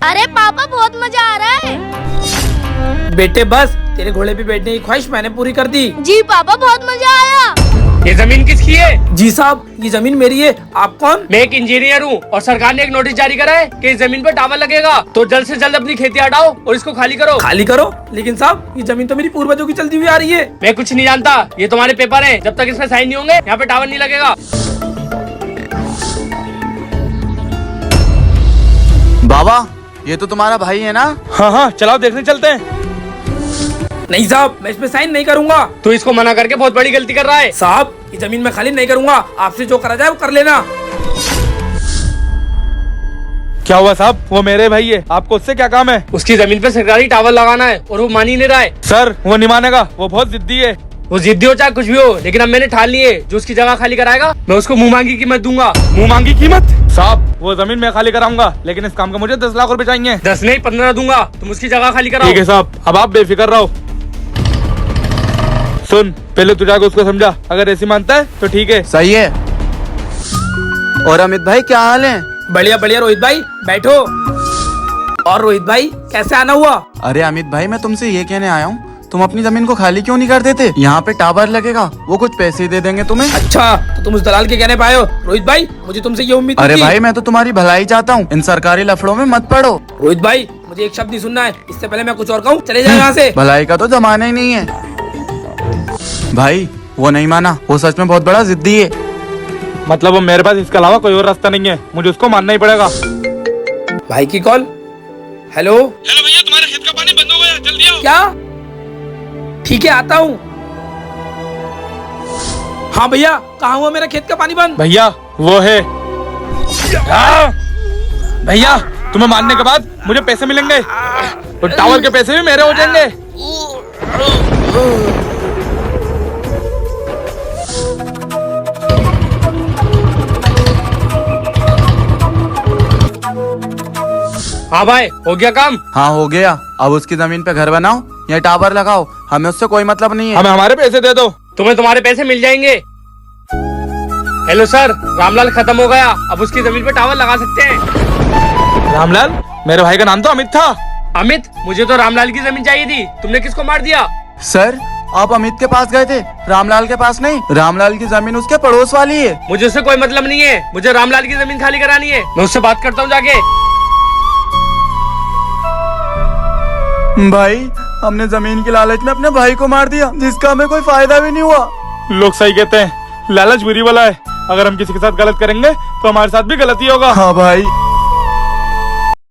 अरे पापा बहुत मजा आ रहा है। बेटे बस, तेरे घोड़े पे बैठने की ख्वाहिश मैंने पूरी कर दी। जी पापा बहुत मजा आया। ये जमीन किसकी है? जी साहब, ये जमीन मेरी है। आप कौन? मैं एक इंजीनियर हूँ और सरकार ने एक नोटिस जारी करा है कि इस जमीन पर टावर लगेगा, तो जल्द से जल्द अपनी खेती हटाओ और इसको खाली करो। खाली करो? लेकिन साहब, ये जमीन तो मेरी पूर्वजों की चलती हुई आ रही है। मैं कुछ नहीं जानता, ये तुम्हारे पेपर हैं। जब तक इसमें साइन नहीं होंगे यहाँ पे टावर नहीं लगेगा। बाबा, ये तो तुम्हारा भाई है ना? हाँ हाँ, चलाओ देखने चलते हैं। नहीं साहब, मैं इसमें साइन नहीं करूंगा। तू इसको मना करके बहुत बड़ी गलती कर रहा है। साहब, ये जमीन मैं खाली नहीं करूंगा। आपसे जो करा जाए वो कर लेना। क्या हुआ साहब? वो मेरे भाई है, आपको उससे क्या काम है? उसकी जमीन पे सरकारी टावर लगाना है और वो मान ही नहीं रहा है। सर, वो नहीं मानेगा, वो बहुत जिद्दी है। वो जिद्दी हो चाहे कुछ भी हो, लेकिन अब मैंने ठान ली है, जो उसकी जगह खाली कराएगा मैं उसको मुंह मांगी कीमत दूंगा। मुंह मांगी कीमत? साहब, वो जमीन मैं खाली कराऊंगा, लेकिन इस काम का मुझे 10 लाख रुपए चाहिए। 10 नहीं 15 दूंगा, तुम उसकी जगह खाली कराओ। ठीक है साहब, अब आप बेफिक्र रहो। सुन, पहले तू जाकर उसको समझा, अगर ऐसी मानता है तो ठीक है। सही है। और अमित भाई क्या हाल है? बढ़िया बढ़िया रोहित भाई, बैठो। और रोहित भाई, कैसे आना हुआ? अरे अमित भाई, मैं तुमसे ये कहने आया हूँ, तुम अपनी जमीन को खाली क्यों नहीं कर देते? यहाँ पे टावर लगेगा, वो कुछ पैसे दे देंगे तुम्हें। अच्छा, तो तुम उस दलाल के कहने पाए हो। रोहित भाई, मुझे तुमसे ये उम्मीद अरे थी। भाई, मैं तो तुम्हारी भलाई चाहता हूँ, इन सरकारी लफड़ों में मत पड़ो। रोहित भाई, मुझे एक शब्द नहीं सुनना है, इससे पहले मैं कुछ और कहूँ। चले जाओ यहाँ से। भलाई का तो जमाना ही नहीं है। भाई, वो नहीं माना, वो सच में बहुत बड़ा जिद्दी है। मतलब वो मेरे पास इसके अलावा कोई और रास्ता नहीं है, मुझे उसको मानना ही पड़ेगा। भाई की कॉल। हेलो भैया, तुम्हारे खेत का पानी बंद हो गया, जल्दी आओ। क्या? ठीक है, आता हूँ। हाँ भैया, कहाँ हुआ मेरा खेत का पानी बंद? भैया, वो है। भैया, तुम्हें मारने के बाद मुझे पैसे मिलेंगे और टावर के पैसे भी मेरे हो जाएंगे। हाँ भाई, हो गया काम? हाँ हो गया। अब उसकी जमीन पे घर बनाओ या टावर लगाओ, हमें उससे कोई मतलब नहीं है। हमें हमारे पैसे दे दो। तुम्हें तुम्हारे पैसे मिल जाएंगे। हेलो सर, रामलाल खत्म हो गया, अब उसकी जमीन पे टावर लगा सकते हैं। रामलाल? मेरे भाई का नाम तो अमित था। अमित? मुझे तो रामलाल की जमीन चाहिए थी, तुमने किसको मार दिया? सर, आप अमित के पास गए थे, रामलाल के पास नहीं। रामलाल की जमीन उसके पड़ोस वाली है। मुझे उससे कोई मतलब नहीं है, मुझे रामलाल की जमीन खाली करानी है। मैं उससे बात करता हूँ जाके। भाई, हमने जमीन की लालच में अपने भाई को मार दिया, जिसका हमें कोई फायदा भी नहीं हुआ। लोग सही कहते हैं, लालच बुरी वाला है। अगर हम किसी के साथ गलत करेंगे तो हमारे साथ भी गलती होगा। हाँ भाई।